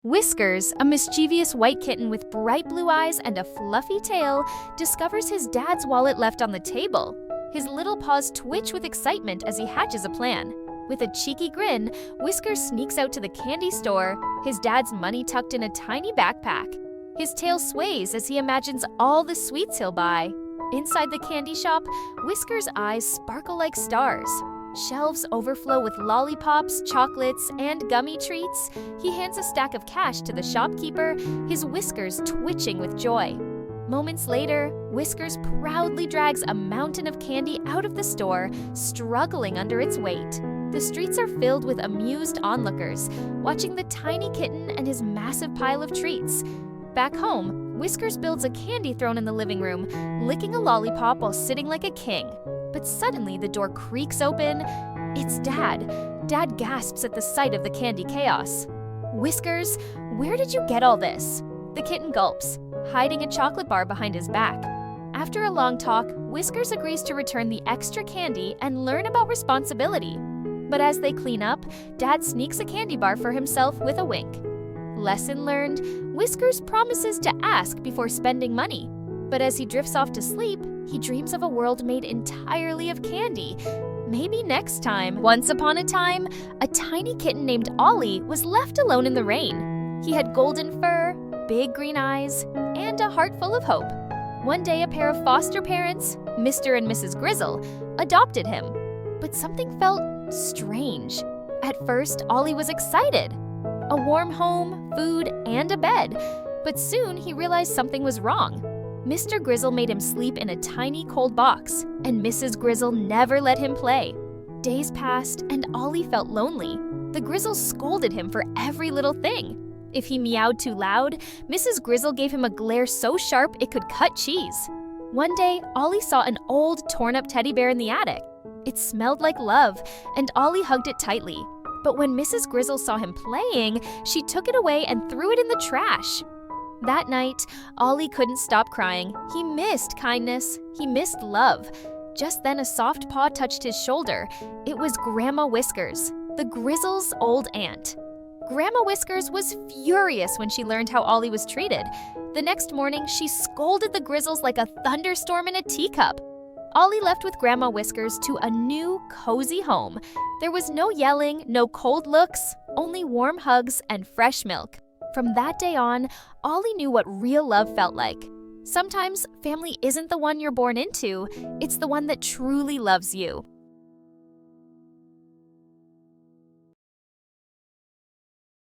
Whiskers, a mischievous white kitten with bright blue eyes and a fluffy tail, discovers his dad's wallet left on the table. His little paws twitch with excitement as he hatches a plan. With a cheeky grin, Whiskers sneaks out to the candy store, his dad's money tucked in a tiny backpack. His tail sways as he imagines all the sweets he'll buy. Inside the candy shop, Whiskers' eyes sparkle like stars. Shelves overflow with lollipops, chocolates, and gummy treats. He hands a stack of cash to the shopkeeper, his whiskers twitching with joy. Moments later, Whiskers proudly drags a mountain of candy out of the store, struggling under its weight. The streets are filled with amused onlookers, watching the tiny kitten and his massive pile of treats. Back home, Whiskers builds a candy throne in the living room, licking a lollipop while sitting like a king. But suddenly the door creaks open. It's Dad. Dad gasps at the sight of the candy chaos. "Whiskers, where did you get all this?" The kitten gulps, hiding a chocolate bar behind his back. After a long talk, Whiskers agrees to return the extra candy and learn about responsibility. But as they clean up, Dad sneaks a candy bar for himself with a wink. Lesson learned, Whiskers promises to ask before spending money. But as he drifts off to sleep, he dreams of a world made entirely of candy. Maybe next time. Once upon a time, a tiny kitten named Ollie was left alone in the rain. He had golden fur, big green eyes, and a heart full of hope. One day, a pair of foster parents, Mr. and Mrs. Grizzle, adopted him. But something felt strange. At first, Ollie was excited. A warm home, food, and a bed. But soon he realized something was wrong. Mr. Grizzle made him sleep in a tiny cold box, and Mrs. Grizzle never let him play. Days passed, and Ollie felt lonely. The Grizzles scolded him for every little thing. If he meowed too loud, Mrs. Grizzle gave him a glare so sharp it could cut cheese. One day, Ollie saw an old, torn-up teddy bear in the attic. It smelled like love, and Ollie hugged it tightly. But when Mrs. Grizzle saw him playing, she took it away and threw it in the trash. That night, Ollie couldn't stop crying. He missed kindness. He missed love. Just then, a soft paw touched his shoulder. It was Grandma Whiskers, the Grizzle's old aunt. Grandma Whiskers was furious when she learned how Ollie was treated. The next morning, she scolded the Grizzles like a thunderstorm in a teacup. Ollie left with Grandma Whiskers to a new, cozy home. There was no yelling, no cold looks, only warm hugs and fresh milk. From that day on, Ollie knew what real love felt like. Sometimes family isn't the one you're born into, it's the one that truly loves you.